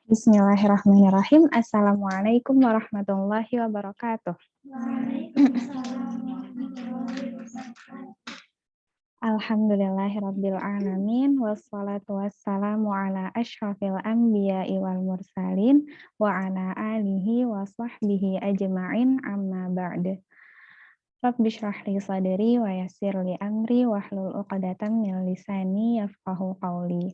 Bismillahirrahmanirrahim. Assalamualaikum warahmatullahi wabarakatuh. Alhamdulillahirabbil alamin wassalatu wassalamu ala asyrafil anbiya'i wal mursalin wa ala alihi wa sahbihi ajma'in amma ba'd. Rabbi shrah li sadri wa yassir li amri wahlul 'uqdatam min lisani yafqahu qawli.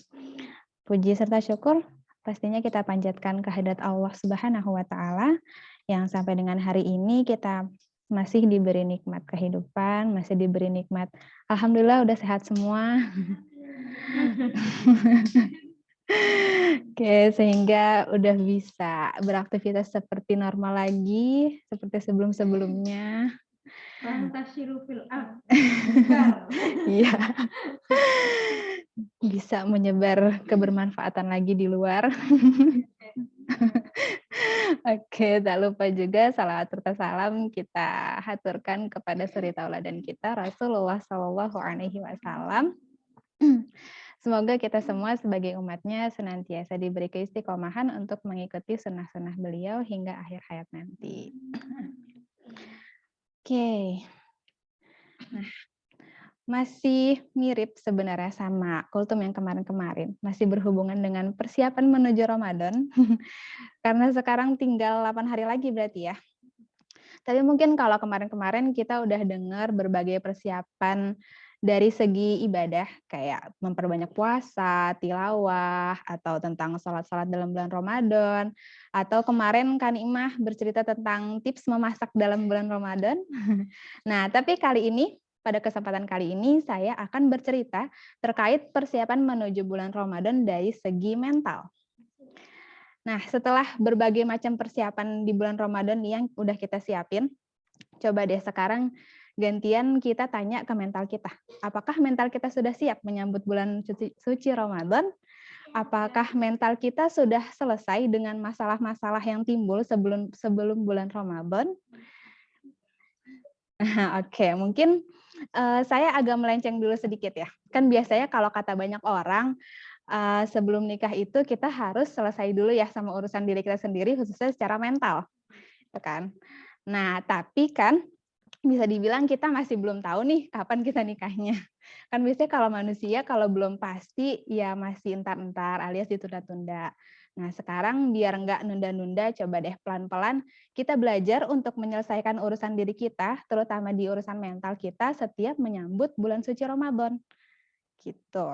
Puji serta syukur pastinya kita panjatkan kehadirat Allah Subhanahu wa taala yang sampai dengan hari ini kita masih diberi nikmat kehidupan, masih diberi nikmat alhamdulillah udah sehat semua. Oke, sehingga udah bisa beraktivitas seperti normal lagi, seperti sebelum-sebelumnya. Fantasyiru fil ard. Iya. Bisa menyebar kebermanfaatan lagi di luar. Oke, tak lupa juga salawat serta salam kita haturkan kepada suri tauladan kita Rasulullah Shallallahu Alaihi Wasallam. Semoga kita semua sebagai umatnya senantiasa diberi keistiqomahan untuk mengikuti sunnah-sunnah beliau hingga akhir hayat nanti. Oke. Nah, masih mirip sebenarnya sama kultum yang kemarin-kemarin. Masih berhubungan dengan persiapan menuju Ramadan. Karena sekarang tinggal 8 hari lagi berarti ya. Tapi mungkin kalau kemarin-kemarin kita udah dengar berbagai persiapan dari segi ibadah, kayak memperbanyak puasa, tilawah, atau tentang sholat-sholat dalam bulan Ramadan, atau kemarin Kak Nikmah bercerita tentang tips memasak dalam bulan Ramadan. Nah, tapi pada kesempatan kali ini, saya akan bercerita terkait persiapan menuju bulan Ramadan dari segi mental. Nah, setelah berbagai macam persiapan di bulan Ramadan yang udah kita siapin, coba deh sekarang gantian kita tanya ke mental kita. Apakah mental kita sudah siap menyambut bulan suci Ramadan? Apakah mental kita sudah selesai dengan masalah-masalah yang timbul sebelum bulan Ramadan? Oke, mungkin saya agak melenceng dulu sedikit ya. Kan biasanya kalau kata banyak orang, sebelum nikah itu kita harus selesai dulu ya sama urusan diri kita sendiri, khususnya secara mental. Kan? Nah, tapi kan bisa dibilang kita masih belum tahu nih kapan kita nikahnya. Kan biasanya kalau manusia kalau belum pasti ya masih entar-entar alias ditunda-tunda. Nah sekarang biar nggak nunda-nunda, coba deh pelan-pelan kita belajar untuk menyelesaikan urusan diri kita, terutama di urusan mental kita setiap menyambut bulan suci Ramadan. Gitu.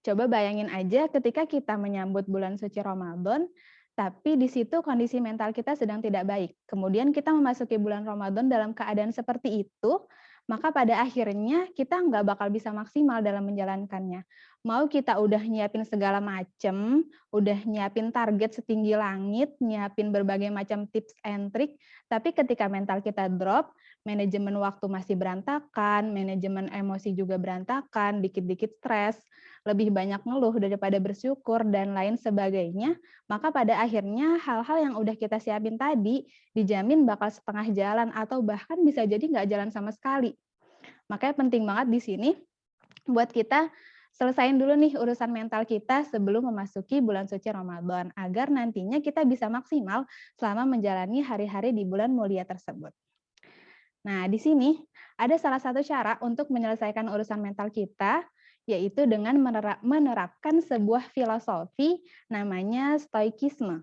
Coba bayangin aja ketika kita menyambut bulan suci Ramadan, tapi di situ kondisi mental kita sedang tidak baik. Kemudian kita memasuki bulan Ramadan dalam keadaan seperti itu, maka pada akhirnya kita nggak bakal bisa maksimal dalam menjalankannya. Mau kita udah nyiapin segala macem, udah nyiapin target setinggi langit, nyiapin berbagai macam tips and trick, tapi ketika mental kita drop, manajemen waktu masih berantakan, manajemen emosi juga berantakan, dikit-dikit stres, lebih banyak ngeluh daripada bersyukur, dan lain sebagainya, maka pada akhirnya hal-hal yang udah kita siapin tadi dijamin bakal setengah jalan atau bahkan bisa jadi nggak jalan sama sekali. Makanya penting banget di sini buat kita selesain dulu nih urusan mental kita sebelum memasuki bulan suci Ramadan, agar nantinya kita bisa maksimal selama menjalani hari-hari di bulan mulia tersebut. Nah, di sini ada salah satu cara untuk menyelesaikan urusan mental kita, yaitu dengan menerapkan sebuah filosofi namanya stoikisme.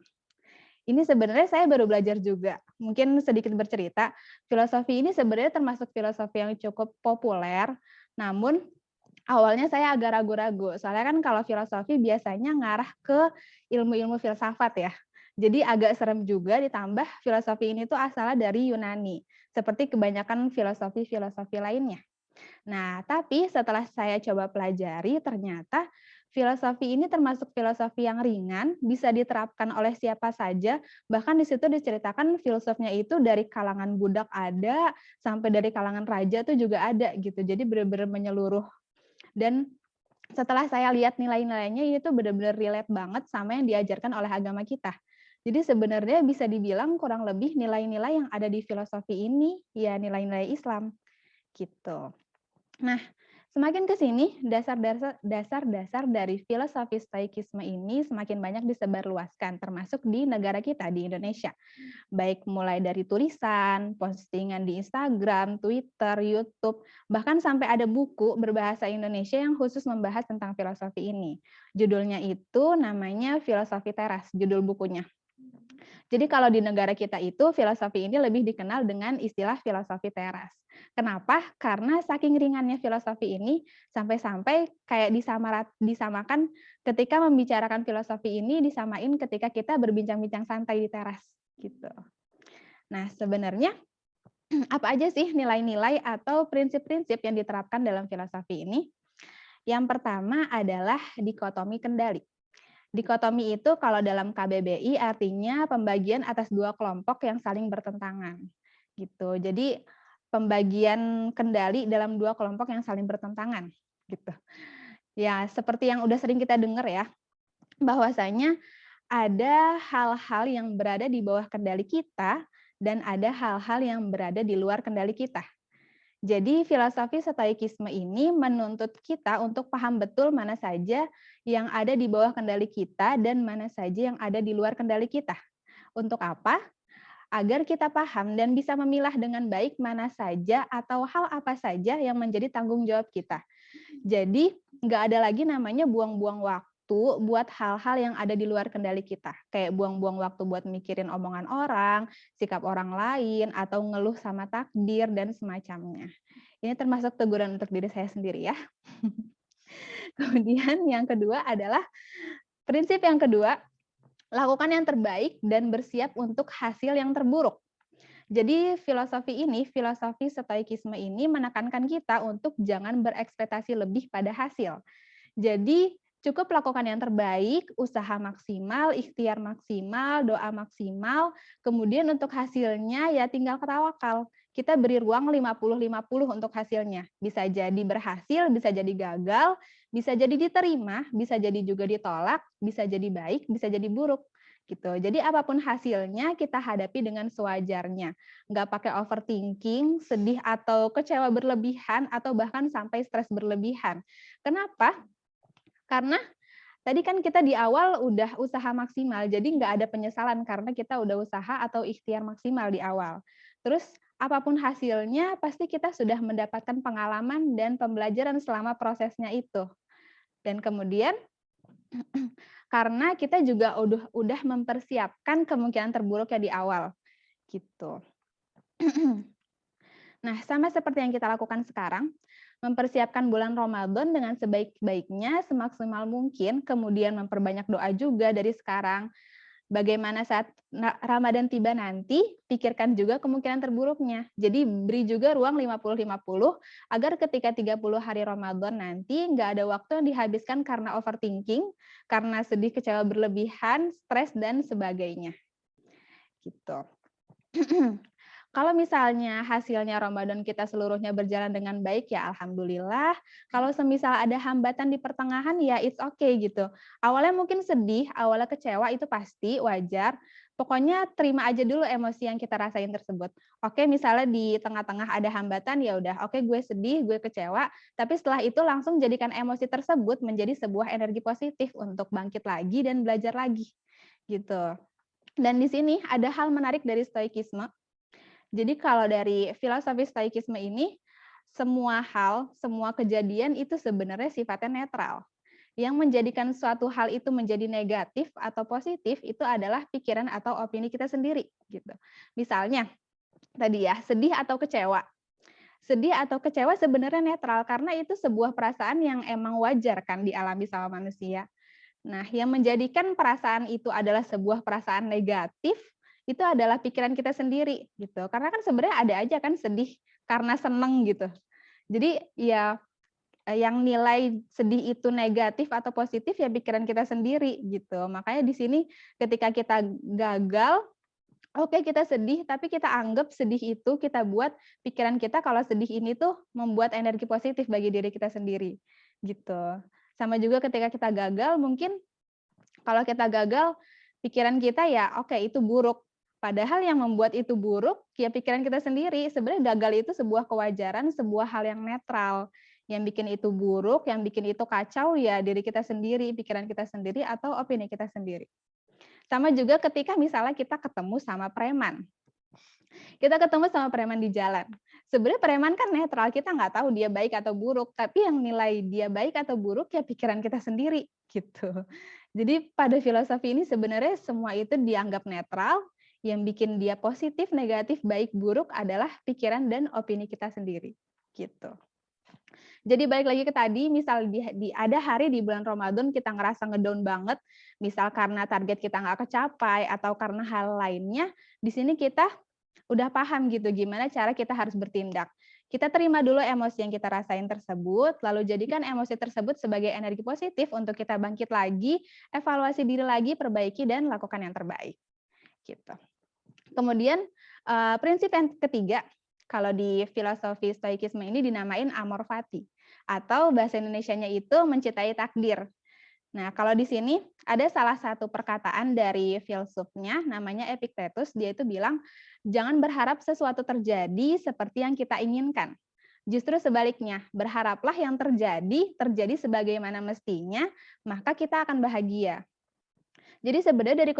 Ini sebenarnya saya baru belajar juga. Mungkin sedikit bercerita, filosofi ini sebenarnya termasuk filosofi yang cukup populer, namun awalnya saya agak ragu-ragu. Soalnya kan kalau filosofi biasanya ngarah ke ilmu-ilmu filsafat ya. Jadi agak serem juga, ditambah filosofi ini tuh asalnya dari Yunani, seperti kebanyakan filosofi-filosofi lainnya. Nah, tapi setelah saya coba pelajari, ternyata filosofi ini termasuk filosofi yang ringan, bisa diterapkan oleh siapa saja, bahkan di situ diceritakan filsufnya itu dari kalangan budak ada, sampai dari kalangan raja tuh juga ada gitu. Jadi benar-benar menyeluruh. Dan setelah saya lihat nilai-nilainya, ini tuh benar-benar relate banget sama yang diajarkan oleh agama kita. Jadi sebenarnya bisa dibilang kurang lebih nilai-nilai yang ada di filosofi ini, ya nilai-nilai Islam. Gitu. Nah, Semakin ke sini, dasar-dasar dari filosofi Stoikisme ini semakin banyak disebarluaskan, termasuk di negara kita, di Indonesia. Baik mulai dari tulisan, postingan di Instagram, Twitter, YouTube, bahkan sampai ada buku berbahasa Indonesia yang khusus membahas tentang filosofi ini. Judulnya itu namanya Filosofi Teras, judul bukunya. Jadi kalau di negara kita itu, filosofi ini lebih dikenal dengan istilah filosofi teras. Kenapa? Karena saking ringannya filosofi ini, sampai-sampai kayak disamakan ketika membicarakan filosofi ini, disamain ketika kita berbincang-bincang santai di teras. Gitu. Nah, sebenarnya apa aja sih nilai-nilai atau prinsip-prinsip yang diterapkan dalam filosofi ini? Yang pertama adalah dikotomi kendali. Dikotomi itu kalau dalam KBBI artinya pembagian atas dua kelompok yang saling bertentangan. Gitu. Jadi pembagian kendali dalam dua kelompok yang saling bertentangan. Gitu. Ya, seperti yang udah sering kita dengar ya, bahwasanya ada hal-hal yang berada di bawah kendali kita dan ada hal-hal yang berada di luar kendali kita. Jadi filosofi Stoikisme ini menuntut kita untuk paham betul mana saja yang ada di bawah kendali kita dan mana saja yang ada di luar kendali kita. Untuk apa? Agar kita paham dan bisa memilah dengan baik mana saja atau hal apa saja yang menjadi tanggung jawab kita. Jadi nggak ada lagi namanya buang-buang waktu buat hal-hal yang ada di luar kendali kita. Kayak buang-buang waktu buat mikirin omongan orang, sikap orang lain, atau ngeluh sama takdir, dan semacamnya. Ini termasuk teguran untuk diri saya sendiri ya. Kemudian yang kedua adalah, prinsip yang kedua, lakukan yang terbaik dan bersiap untuk hasil yang terburuk. Jadi filosofi Stoikisme ini menekankan kita untuk jangan berekspektasi lebih pada hasil. Jadi cukup lakukan yang terbaik, usaha maksimal, ikhtiar maksimal, doa maksimal, kemudian untuk hasilnya ya tinggal ketawakal. Kita beri ruang 50-50 untuk hasilnya. Bisa jadi berhasil, bisa jadi gagal, bisa jadi diterima, bisa jadi juga ditolak, bisa jadi baik, bisa jadi buruk. Gitu. Jadi apapun hasilnya kita hadapi dengan sewajarnya. Nggak pakai overthinking, sedih atau kecewa berlebihan, atau bahkan sampai stres berlebihan. Kenapa? Karena tadi kan kita di awal udah usaha maksimal, jadi nggak ada penyesalan karena kita udah usaha atau ikhtiar maksimal di awal. Terus apapun hasilnya, pasti kita sudah mendapatkan pengalaman dan pembelajaran selama prosesnya itu. Dan kemudian karena kita juga udah mempersiapkan kemungkinan terburuknya di awal. Gitu. Nah, sama seperti yang kita lakukan sekarang, mempersiapkan bulan Ramadan dengan sebaik-baiknya, semaksimal mungkin, kemudian memperbanyak doa juga dari sekarang. Bagaimana saat Ramadan tiba nanti, pikirkan juga kemungkinan terburuknya. Jadi beri juga ruang 50-50, agar ketika 30 hari Ramadan nanti, nggak ada waktu yang dihabiskan karena overthinking, karena sedih kecewa berlebihan, stres, dan sebagainya. Gitu. Kalau misalnya hasilnya Ramadan kita seluruhnya berjalan dengan baik, ya alhamdulillah. Kalau semisal ada hambatan di pertengahan, ya it's okay gitu. Awalnya mungkin sedih, awalnya kecewa, itu pasti wajar. Pokoknya terima aja dulu emosi yang kita rasain tersebut. Oke, misalnya di tengah-tengah ada hambatan, ya udah, oke gue sedih, gue kecewa, tapi setelah itu langsung jadikan emosi tersebut menjadi sebuah energi positif untuk bangkit lagi dan belajar lagi. Gitu. Dan di sini ada hal menarik dari Stoikisme. Jadi kalau dari filosofi Stoikisme ini, semua hal, semua kejadian itu sebenarnya sifatnya netral. Yang menjadikan suatu hal itu menjadi negatif atau positif itu adalah pikiran atau opini kita sendiri. Gitu. Misalnya, tadi ya, sedih atau kecewa. Sedih atau kecewa sebenarnya netral, karena itu sebuah perasaan yang emang wajar kan dialami sama manusia. Nah, yang menjadikan perasaan itu adalah sebuah perasaan negatif, itu adalah pikiran kita sendiri gitu. Karena kan sebenarnya ada aja kan sedih karena seneng gitu. Jadi ya yang nilai sedih itu negatif atau positif ya pikiran kita sendiri gitu. Makanya di sini ketika kita gagal, oke kita sedih, tapi kita anggap sedih itu kita buat pikiran kita kalau sedih ini tuh membuat energi positif bagi diri kita sendiri gitu. Sama juga ketika kita gagal, mungkin kalau kita gagal, pikiran kita ya oke itu buruk. Padahal yang membuat itu buruk, ya pikiran kita sendiri. Sebenarnya gagal itu sebuah kewajaran, sebuah hal yang netral Yang bikin itu buruk, yang bikin itu kacau ya diri kita sendiri, pikiran kita sendiri, atau opini kita sendiri. Sama juga ketika misalnya kita ketemu sama preman. Kita ketemu sama preman di jalan. Sebenarnya preman kan netral, kita nggak tahu dia baik atau buruk, tapi yang nilai dia baik atau buruk ya pikiran kita sendiri, gitu. Jadi pada filosofi ini sebenarnya semua itu dianggap netral, yang bikin dia positif, negatif, baik, buruk adalah pikiran dan opini kita sendiri, gitu. Jadi balik lagi ke tadi, misal ada hari di bulan Ramadan kita ngerasa ngedown banget, misal karena target kita nggak kecapai atau karena hal lainnya, di sini kita udah paham gitu gimana cara kita harus bertindak. Kita terima dulu emosi yang kita rasain tersebut, lalu jadikan emosi tersebut sebagai energi positif untuk kita bangkit lagi, evaluasi diri lagi, perbaiki dan lakukan yang terbaik. Gitu. Kemudian prinsip yang ketiga, kalau di filosofi stoikisme ini dinamain amor fati, atau bahasa Indonesianya itu mencintai takdir. Nah, kalau di sini ada salah satu perkataan dari filsufnya, namanya Epictetus, dia itu bilang, jangan berharap sesuatu terjadi seperti yang kita inginkan. Justru sebaliknya, berharaplah yang terjadi sebagaimana mestinya, maka kita akan bahagia. Jadi sebenarnya dari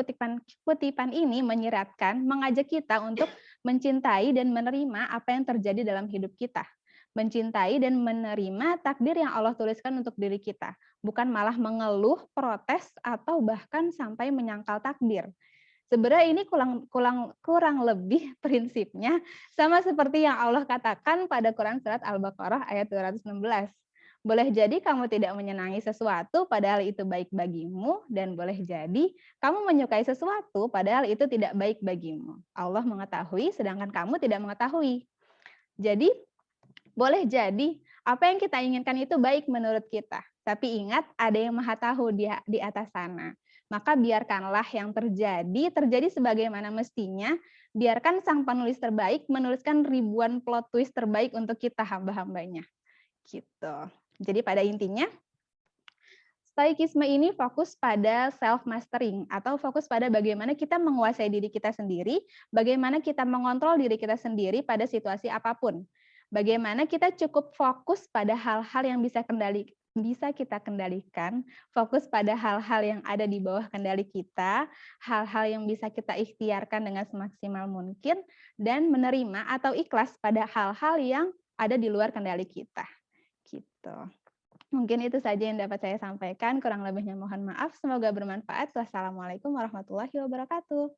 kutipan ini menyiratkan, mengajak kita untuk mencintai dan menerima apa yang terjadi dalam hidup kita. Mencintai dan menerima takdir yang Allah tuliskan untuk diri kita. Bukan malah mengeluh, protes, atau bahkan sampai menyangkal takdir. Sebenarnya ini kurang lebih prinsipnya sama seperti yang Allah katakan pada Quran Surat Al-Baqarah ayat 216. Boleh jadi kamu tidak menyenangi sesuatu padahal itu baik bagimu, dan boleh jadi kamu menyukai sesuatu padahal itu tidak baik bagimu. Allah mengetahui sedangkan kamu tidak mengetahui. Jadi boleh jadi apa yang kita inginkan itu baik menurut kita, tapi ingat ada yang Maha Tahu di atas sana. Maka biarkanlah yang terjadi sebagaimana mestinya, biarkan sang penulis terbaik menuliskan ribuan plot twist terbaik untuk kita hamba-hambanya. Gitu. Jadi pada intinya, Stoikisme ini fokus pada self-mastering atau fokus pada bagaimana kita menguasai diri kita sendiri, bagaimana kita mengontrol diri kita sendiri pada situasi apapun. Bagaimana kita cukup fokus pada hal-hal yang bisa kita kendalikan, fokus pada hal-hal yang ada di bawah kendali kita, hal-hal yang bisa kita ikhtiarkan dengan semaksimal mungkin, dan menerima atau ikhlas pada hal-hal yang ada di luar kendali kita. Gitu. Mungkin itu saja yang dapat saya sampaikan. Kurang lebihnya mohon maaf. Semoga bermanfaat. Wassalamualaikum warahmatullahi wabarakatuh.